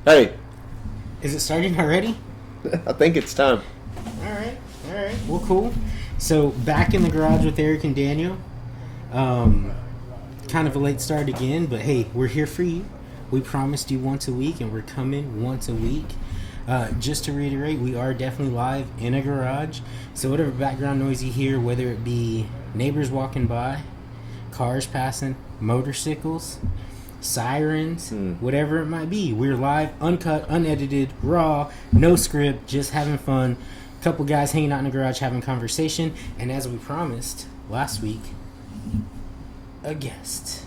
Hey. Is it starting already? I think it's time. Alright. Well, cool. So, back in the garage with Eric and Daniel. Kind of a late start again, but hey, we're here for you. We promised you once a week, and we're coming once a week. Just to reiterate, we are definitely live in a garage. So whatever background noise you hear, whether it be neighbors walking by, cars passing, motorcycles, sirens, whatever it might be, we're live, uncut, unedited, raw, no script, just having fun. Couple guys hanging out in the garage having conversation, and as we promised last week, a guest.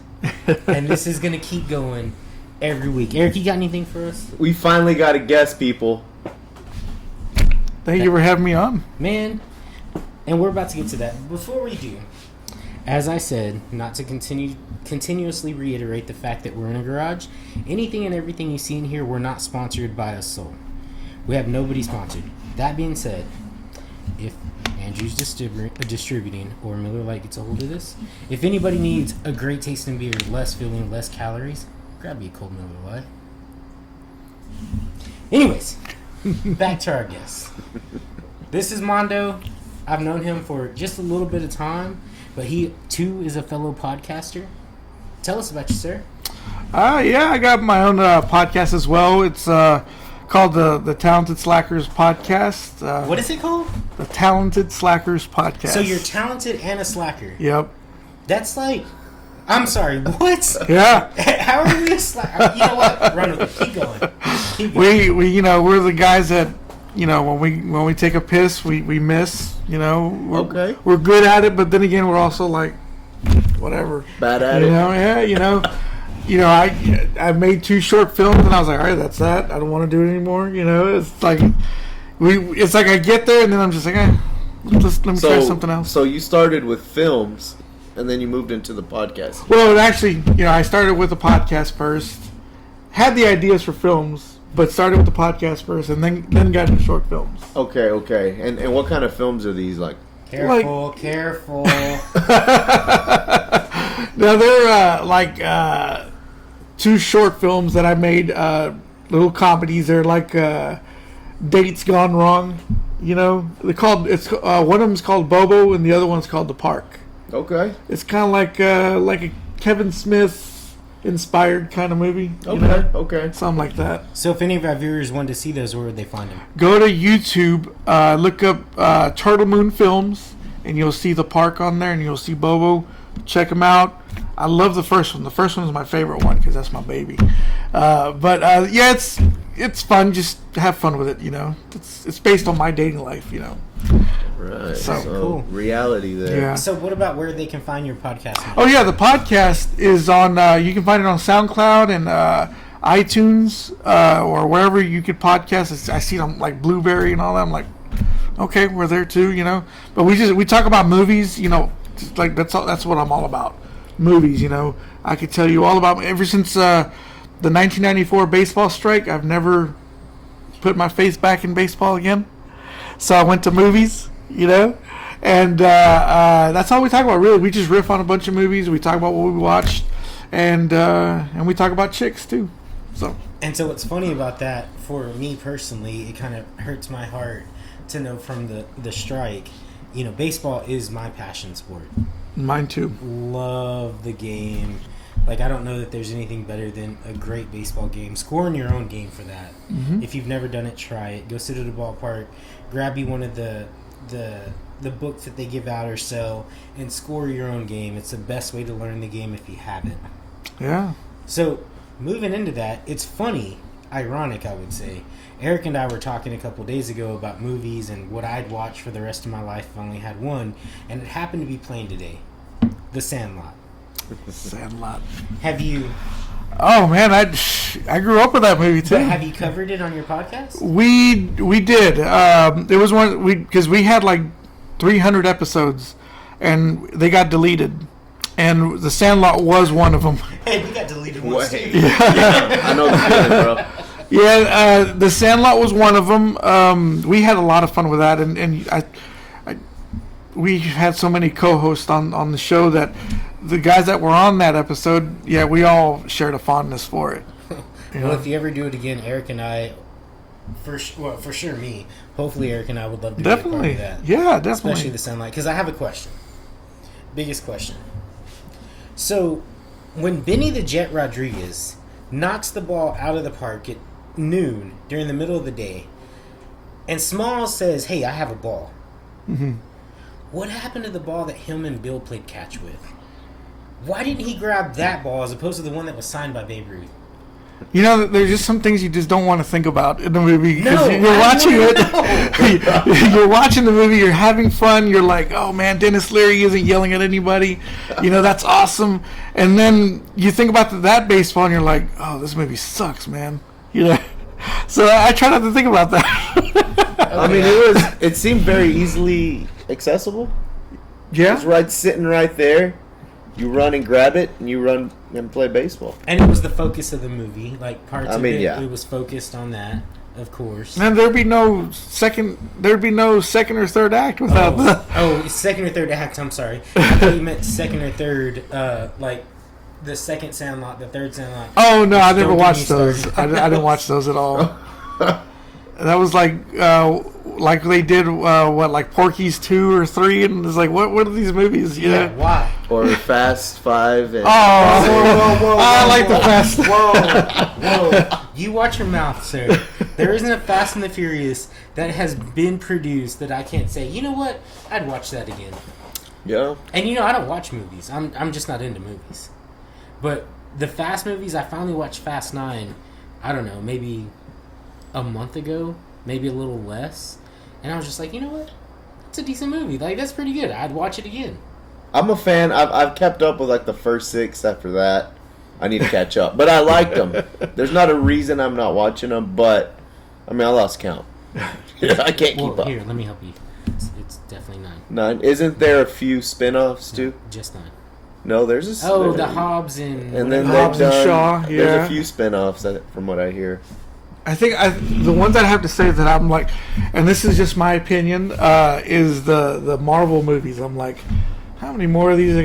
And this is gonna keep going every week. Eric, you got anything for us? We finally got a guest, people. Thank you for having me on. Man, and we're about to get to that. Before we do, as I said, not to continuously reiterate the fact that we're in a garage, anything and everything you see in here, we're not sponsored by a soul. We have nobody sponsored. That being said, if Andrew's distributing or Miller Lite gets a hold of this, if anybody needs a great tasting beer, less filling, less calories, grab me a cold Miller Lite. Anyways, back to our guest. This is Mando. I've known him for just a little bit of time, but he too is a fellow podcaster. Tell us about you, sir. Yeah, I got my own podcast as well. It's called the Talented Slackers Podcast. What is it called? The Talented Slackers Podcast. So you're talented and a slacker. Yep. That's like, I'm sorry, what? Yeah. How are we a slacker? You know what? Run with it. Keep going. We we're the guys that, when we take a piss, we miss. Okay. We're good at it, but then again, we're also like, whatever. Bad at it. I made 2 short films, and I was like, all right, that's that. I don't want to do it anymore. It's like I get there, and then I'm just like, let me try something else. So you started with films, and then you moved into the podcast. Well, actually, I started with the podcast first. Had the ideas for films, but started with the podcast first, and then got into short films. Okay. And what kind of films are these like? Careful. Now they're 2 short films that I made, little comedies. They're like Dates Gone Wrong. They're called. One of them's called Bobo, and the other one's called The Park. Okay. It's kind of like a Kevin Smith inspired kind of movie. Okay. Something like that. So if any of our viewers want to see those, where would they find them? Go to YouTube, look up Turtle Moon Films, and you'll see The Park on there, and you'll see Bobo. Check them out. I love the first one. The first one is my favorite one because that's my baby. But it's fun. Just have fun with it. It's based on my dating life. Right. So cool. Reality there. Yeah. So what about where they can find your podcast? Oh yeah, the podcast is on. You can find it on SoundCloud and iTunes or wherever you could podcast. I see it on like Blueberry and all that. I'm like, okay, we're there too. But we talk about movies. Like that's what I'm all about. Movies. I could tell you all about ever since the 1994 baseball strike. I've never put my face back in baseball again. So I went to movies. And that's all we talk about. Really, we just riff on a bunch of movies. We talk about what we watched, and we talk about chicks too. So what's funny about that for me personally, it kind of hurts my heart to know from the strike. Baseball is my passion sport. Mine too. Love the game. Like, I don't know that there's anything better than a great baseball game. Scoring your own game for that. Mm-hmm. If you've never done it, try it. Go sit at a ballpark, grab you one of the books that they give out or sell, and score your own game. It's the best way to learn the game if you haven't. Yeah. So, moving into that, it's funny, ironic, I would say. Eric and I were talking a couple days ago about movies and what I'd watch for the rest of my life if I only had one, and it happened to be playing today. The Sandlot. Sandlot. Have you... Oh man, I grew up with that movie too. But have you covered it on your podcast? We did. It was one because we had like 300 episodes, and they got deleted, and The Sandlot was one of them. Hey, we got deleted once too. Yeah. I know the feeling, bro. Yeah, The Sandlot was one of them. We had a lot of fun with that, and we had so many co-hosts on the show that the guys that were on that episode, we all shared a fondness for it. Well, if you ever do it again, Eric and I, for sure me. Hopefully, Eric and I would love to Definitely. be a part of that. Yeah, definitely. Especially the sunlight. Because I have a question. Biggest question. So, when Benny the Jet Rodriguez knocks the ball out of the park at noon during the middle of the day, and Smalls says, "Hey, I have a ball." Mm-hmm. What happened to the ball that him and Bill played catch with? Why didn't he grab that ball as opposed to the one that was signed by Babe Ruth? You know, there's just some things you just don't want to think about in the movie because No, you're watching I it. You're watching the movie. You're having fun. You're like, "Oh man, Dennis Leary isn't yelling at anybody." You know, that's awesome. And then you think about that baseball, and you're like, "Oh, this movie sucks, man." You know. So I try not to think about that. I mean, it seemed very easily accessible. Yeah. It's right sitting right there. You run and grab it, and you run and play baseball. And it was the focus of the movie. Like, parts of it, yeah. it was focused on that, of course. And there'd be no second or third act without the. Second or third act, I'm sorry. I thought you meant second or third, like the second Sandlot, the third Sandlot. Oh no, I never Don't get watched me those. started. I didn't watch those at all. That was like they did like Porky's 2 or 3, and it's like what are these movies? You Yeah, know? why? Or Fast 5. And I like the Fast. Whoa. You watch your mouth, sir. There isn't a Fast and the Furious that has been produced that I can't say, you know what? I'd watch that again. Yeah. And I don't watch movies. I'm just not into movies. But the Fast movies, I finally watched Fast 9, I don't know, maybe a month ago, maybe a little less. And I was just like, you know what? It's a decent movie. Like, that's pretty good. I'd watch it again. I'm a fan. I've kept up with like the first 6. After that, I need to catch up. But I liked them. There's not a reason I'm not watching them. But I mean, I lost count. I can't keep up. Here, let me help you. It's definitely 9. 9. Isn't there a few spin-offs too? Just 9. No, there's a. The Hobbs and then Hobbs they've and done. Shaw, There's yeah. a few spin-offs from what I hear. I think the ones I have to say that I'm like, and this is just my opinion, is the Marvel movies. I'm like, how many more of these are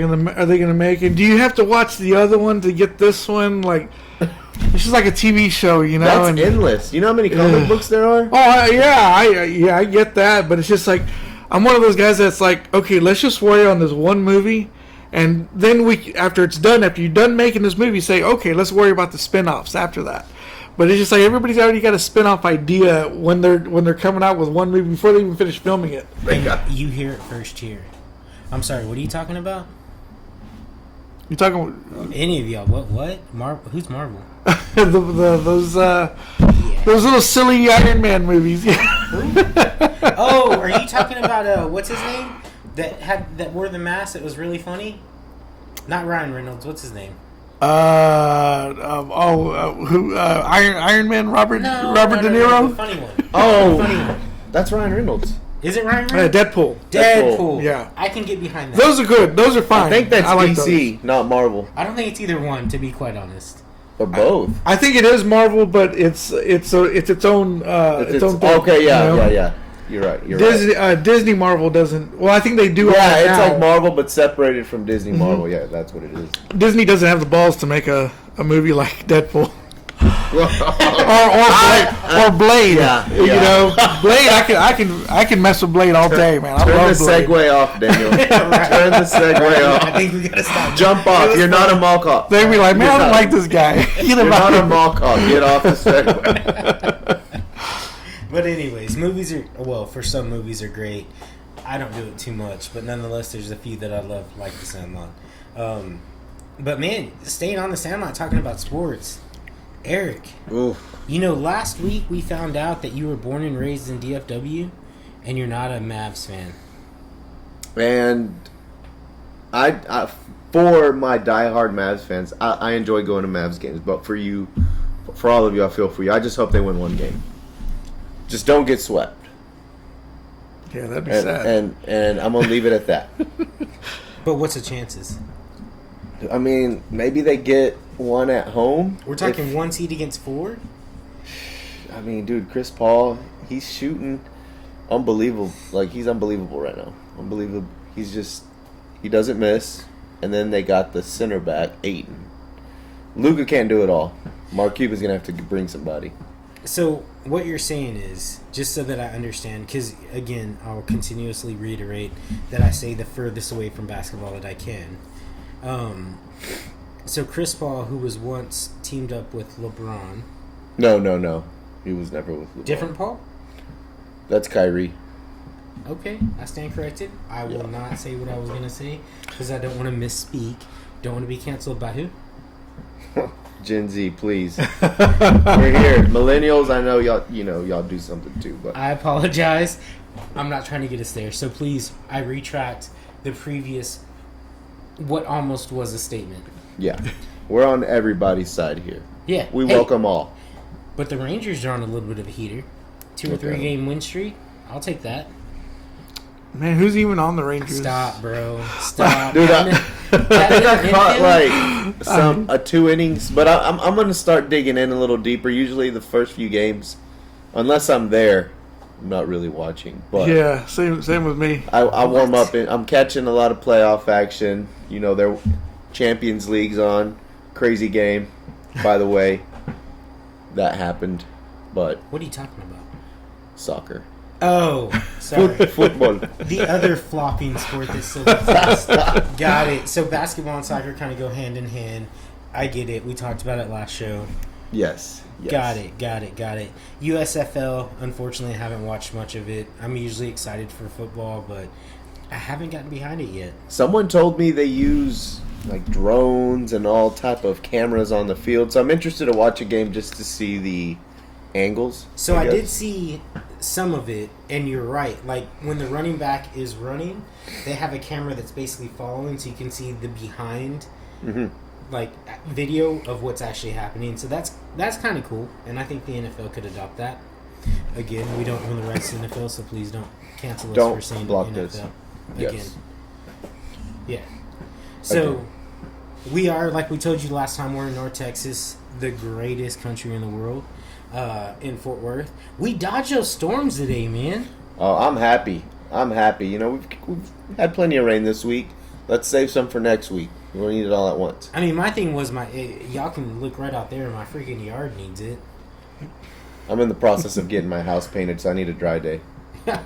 they gonna make? And do you have to watch the other one to get this one? Like, it's just like a TV show, you know? That's endless. You know how many comic books there are? Oh I get that, but it's just like I'm one of those guys that's like, okay, let's just worry on this one movie, and then after you're done making this movie, say, okay, let's worry about the spin-offs after that. But it's just like everybody's already got a spin-off idea when they're coming out with one movie before they even finish filming it. You hear it first here. I'm sorry, what are you talking about? You talking Any of y'all? What? Who's Marvel? those little silly Iron Man movies? Oh, are you talking about what's his name? That wore the mask that was really funny? Not Ryan Reynolds. What's his name? Iron Man Robert De Niro? No, the funny one. Oh, The funny one. that's Ryan Reynolds. Is it Ryan Reynolds? Deadpool. Deadpool. Yeah. I can get behind that. Those are good. Those are fine. I think that's like DC, those. not Marvel, I don't think it's either one, to be quite honest. or both. I think it is Marvel, but it's its own its own thing. Okay, yeah, you know? yeah. You're right. Disney right. Disney Marvel doesn't. Well, I think they do. Yeah, it's now. like Marvel, but separated from Disney Marvel. Yeah, that's what it is. Disney doesn't have the balls to make a movie like Deadpool or Blade. Yeah, You know, Blade. I can mess with Blade all day, man. I Turn love the Blade. segue off, Daniel. Turn the segue I off. think we gotta stop. Jump off. You're not a mall cop. They'd be like, man, I don't like this guy. You're not a mall cop. Get off the segue. But anyways, movies are, well, for some movies are great. I don't do it too much, but nonetheless, there's a few that I love, like The Sandlot. But man, staying on The Sandlot, talking about sports, Eric, Oof. last week we found out that you were born and raised in DFW, and you're not a Mavs fan. And I for my diehard Mavs fans, I enjoy going to Mavs games. But for all of you, I feel for you. I just hope they win one game. Just don't get swept. Yeah, that'd be sad. And I'm gonna leave it at that. But what's the chances? I mean, maybe they get one at home. We're talking 1 seed against 4? I mean, dude, Chris Paul, he's shooting unbelievable. Like, he's unbelievable right now. Unbelievable. He doesn't miss. And then they got the center back, Ayton. Luka can't do it all. Mark Cuban's gonna have to bring somebody. So what you're saying is, just so that I understand, because again, I'll continuously reiterate that I stay the furthest away from basketball that I can. So Chris Paul, who was once teamed up with LeBron. No. He was never with LeBron. Different Paul? That's Kyrie. Okay, I stand corrected. I will not say what I was going to say because I don't want to misspeak. Don't want to be canceled by who? Gen Z, please. We're here. Millennials, I know y'all do something too, but I apologize. I'm not trying to get us there. So please, I retract the previous, what almost was a statement. yeah. We're on everybody's side here. Yeah. We welcome all. But the Rangers are on a little bit of a heater. 2 or 3 game win streak. I'll take that. Man, who's even on the Rangers? Stop, bro. Stop. Dude, I caught like a 2 innings, but I'm gonna start digging in a little deeper. Usually the first few games, unless I'm there, I'm not really watching. But yeah, same with me. I warm up and I'm catching a lot of playoff action. Their Champions League's on. Crazy game, by the way. That happened, but What are you talking about? soccer. Oh, sorry. Football. The other flopping sport that's so fast. Got it. So basketball and soccer kind of go hand in hand. I get it. We talked about it last show. Yes. Got it. USFL, unfortunately, I haven't watched much of it. I'm usually excited for football, but I haven't gotten behind it yet. Someone told me they use like drones and all type of cameras on the field, so I'm interested to watch a game just to see the angles. So I guess. did see some of it, and you're right. Like, when the running back is running, they have a camera that's basically following, so you can see the behind, like, video of what's actually happening. So that's kind of cool, and I think the NFL could adopt that. Again, we don't own the rights to the NFL, so please don't cancel us Don't for saying block NFL. this. Again. Yes. Yeah. So, Okay. we are, like we told you last time, we're in North Texas, the greatest country in the world. In Fort Worth, we dodged those storms today, man. Oh, I'm happy. We've had plenty of rain this week. Let's save some for next week. We don't need it all at once. I mean, my thing was y'all can look right out there. My freaking yard needs it. I'm in the process of getting my house painted, so I need a dry day.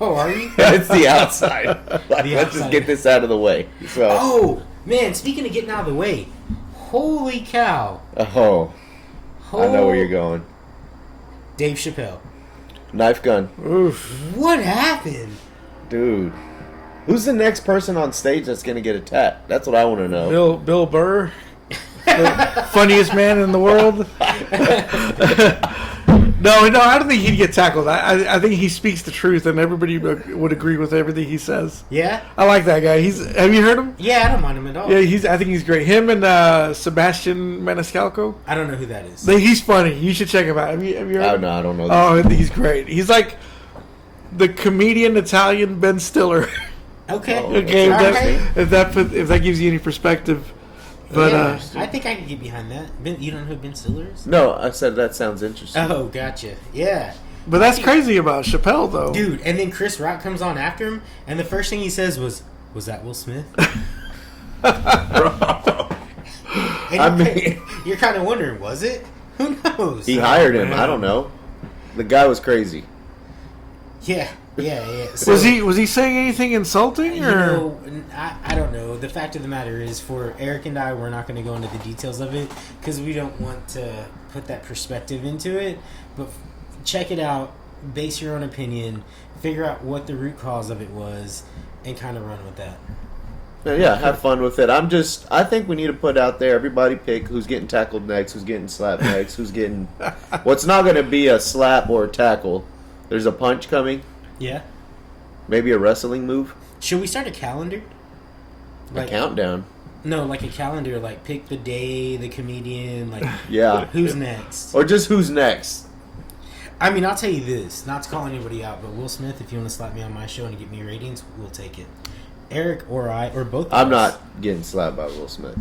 Oh, are you? It's the outside. Let's outside. just get this out of the way. So. Oh man, speaking of getting out of the way, holy cow! Oh. I know where you're going. Dave Chappelle. Knife gun. Oof. What happened? Dude. Who's the next person on stage that's going to get attacked? That's what I want to know. Bill Burr, the funniest man in the world. No, I don't think he'd get tackled. I think he speaks the truth, and everybody would agree with everything he says. Yeah. I like that guy. Have you heard him? Yeah, I don't mind him at all. Yeah, I think he's great. Him and Sebastian Maniscalco. I don't know who that is. He's funny. You should check him out. Have you heard Oh, him? no, I don't know. Oh, he's great. He's like the comedian Italian Ben Stiller. Okay. Oh, Okay, Alright. if that gives you any perspective. But Yeah, I think I could get behind that. You don't know who Ben Stiller is? No, I said that sounds interesting. Oh, gotcha. Yeah. but that's crazy about Chappelle though. Dude, and then Chris Rock comes on after him, and the first thing he says was that Will Smith? And you're kind of wondering, was it? Who knows? He hired him. I don't know. The guy was crazy. Yeah. So, Was he saying anything insulting or? I don't know. The fact of the matter is, for Eric and I, we're not going to go into the details of it because we don't want to put that perspective into it. But check it out, base your own opinion, figure out what the root cause of it was, and kind of run with that. Yeah, have fun with it. I think we need to put out there, everybody pick who's getting tackled next, who's getting slapped next, who's getting... What's not going to be a slap or a tackle. There's a punch coming. Yeah. Maybe a wrestling move. Should we start a calendar? A countdown. No, like a calendar, like pick the day, the comedian, like Yeah. who's next. Or just who's next. I mean, I'll tell you this, not to call anybody out, but Will Smith, if you want to slap me on my show and get me ratings, we'll take it. Eric or I, or both of I'm us. not getting slapped by Will Smith.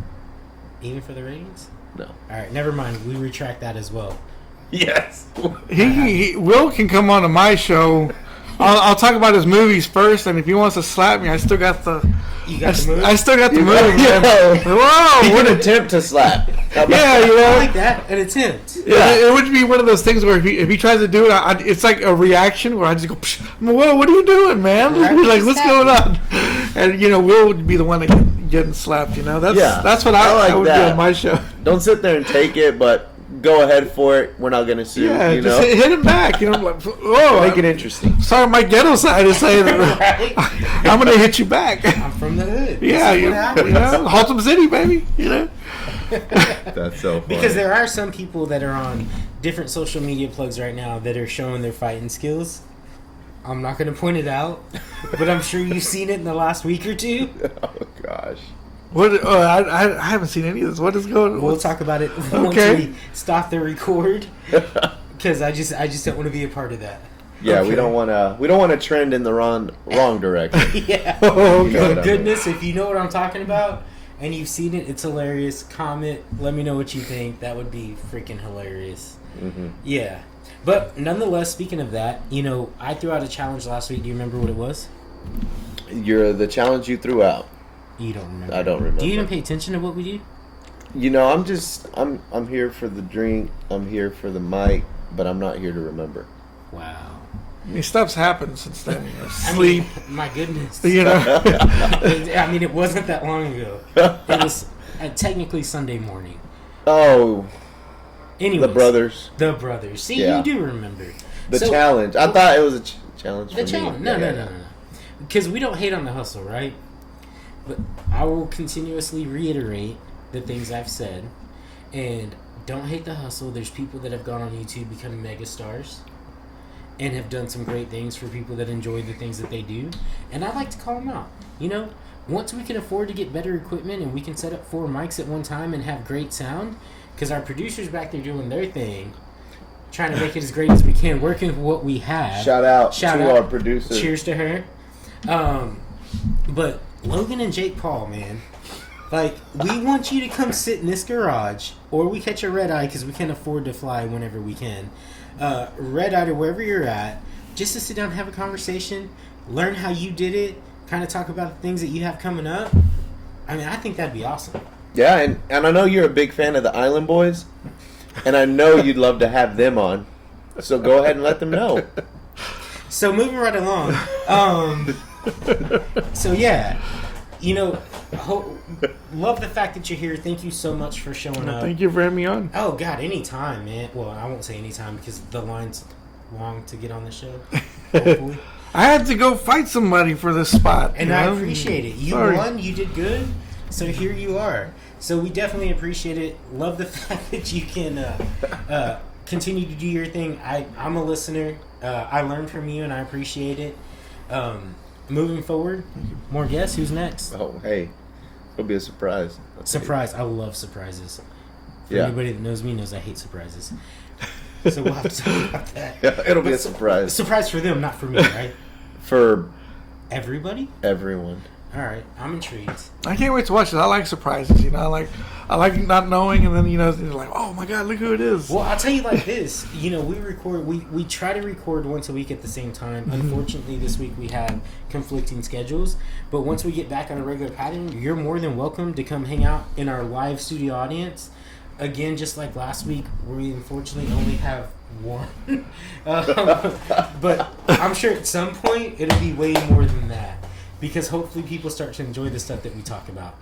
Even for the ratings? No. Alright, never mind. We retract that as well. Yes. Will can come on to my show I'll talk about his movies first, and if he wants to slap me, I still got the. You got the move? I still got the move. Yo, Whoa! he would attempt to slap. Yeah, you I know. like that. An attempt. Yeah, it would be one of those things where if he tries to do it, it's like a reaction where I just go, Psh, whoa, what are you doing, man? Right. Like, what's going on? And Will would be the one that getting slapped. That's what I like would that. do on my show. Don't sit there and take it, but go ahead for it. We're not gonna sue. Yeah, you just know, hit him back. Like, whoa, make it interesting. sorry, my ghetto side is saying Right? I'm gonna hit you back. I'm from the hood. Yeah, This is what happens. Haltom City, baby. That's so funny. Because there are some people that are on different social media plugs right now that are showing their fighting skills. I'm not going to point it out, but I'm sure you've seen it in the last week or two. Oh gosh. What? I haven't seen any of this. What is going on? We'll talk about it once we stop the record, because I just don't want to be a part of that. Yeah, Okay. we don't want to trend in the wrong direction. Yeah. Oh, You know what I mean. Goodness, if you know what I'm talking about and you've seen it, it's hilarious. Comment, let me know what you think. That would be freaking hilarious. Mm-hmm. Yeah. But nonetheless, speaking of that, I threw out a challenge last week. Do you remember what it was? You're the challenge you threw out. You don't remember. I don't remember. Do you even pay attention to what we do? I'm here for the drink. I'm here for the mic, but I'm not here to remember. Wow. Stuff's happened since then. Sleep. My goodness. Yeah. I mean, it wasn't that long ago. It was technically Sunday morning. Oh, Anyways, the brothers. See, Yeah. you do remember. The challenge. I thought it was a challenge for The me. challenge. No. Because we don't hate on the hustle, right? But I will continuously reiterate the things I've said. And don't hate the hustle. There's people that have gone on YouTube, become mega stars, and have done some great things for people that enjoy the things that they do. And I like to call them out. Once we can afford to get better equipment and we can set up 4 mics at one time and have great sound, because our producer's back there doing their thing, trying to make it as great as we can, working with what we have. Shout out our producer. Cheers to her. But Logan and Jake Paul, man, we want you to come sit in this garage, or we catch a red eye because we can't afford to fly whenever we can. Red eye to wherever you're at, just to sit down and have a conversation, learn how you did it, kind of talk about the things that you have coming up. I mean, I think that'd be awesome. Yeah, and I know you're a big fan of the Island Boys, and I know you'd love to have them on. So go ahead and let them know. So moving right along. So yeah, love the fact that you're here. Thank you so much for showing up. Thank you for having me on. Oh God, anytime, man. Well, I won't say anytime because the line's long to get on the show. Hopefully. I had to go fight somebody for this spot. And I appreciate it. You Sorry. won, you did good, so here you are. So we definitely appreciate it. Love the fact that you can continue to do your thing. I'm a listener. I learned from you, and I appreciate it. Moving forward, more guests. Who's next? Oh, hey. It'll be a surprise. Surprise. I love surprises. For Yeah. anybody that knows me knows I hate surprises. So we'll have to talk about that. Yeah, it'll be a surprise. Surprise for them, not for me, right? For Everybody? everyone. All right. I'm intrigued. I can't wait to watch it. I like surprises. I like not knowing, and then you're like, oh my god, look who it is. Well, I'll tell you like this. We record. We try to record once a week at the same time. Unfortunately, this week we have conflicting schedules. But once we get back on a regular pattern, you're more than welcome to come hang out in our live studio audience. Again, just like last week, we unfortunately only have one. But I'm sure at some point it'll be way more than that. Because hopefully people start to enjoy the stuff that we talk about.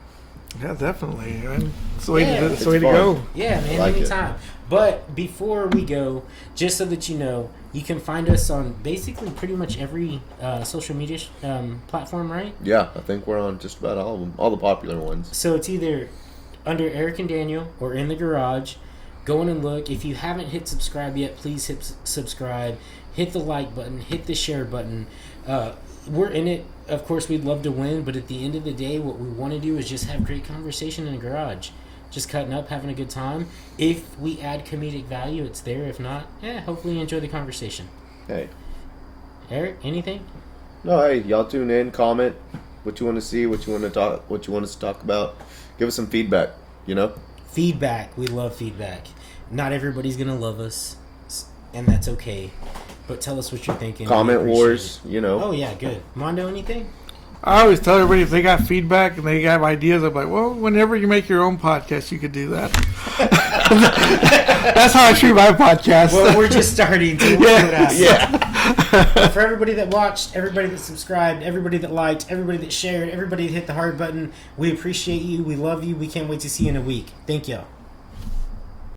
Yeah, definitely. Man. It's the way, Yeah, it's the way to fun. go. Yeah, man, like it. anytime. But before we go, just so that you know, you can find us on basically pretty much every social media platform, right? Yeah, I think we're on just about all of them. All the popular ones. So it's either under Eric and Daniel or In the Garage. Go in and look. If you haven't hit subscribe yet, please hit subscribe. Hit the like button. Hit the share button. We're in it. Of course, we'd love to win, but at the end of the day, what we want to do is just have great conversation in the garage. Just cutting up, having a good time. If we add comedic value, it's there. If not, hopefully you enjoy the conversation. Hey. Eric, anything? No, hey, y'all tune in, comment what you want to see, what you want to talk, what you want us to talk about. Give us some feedback, Feedback. We love feedback. Not everybody's going to love us, and that's okay. But tell us what you're thinking. Comment We appreciate wars, it. you know. Oh yeah, good. Mondo, anything? I always tell everybody if they got feedback and they have ideas, I'm like, well, whenever you make your own podcast, you could do that. That's how I treat my podcast. Well, we're just starting to work it out. Yeah. But for everybody that watched, everybody that subscribed, everybody that liked, everybody that shared, everybody that hit the heart button, we appreciate you. We love you. We can't wait to see you in a week. Thank y'all.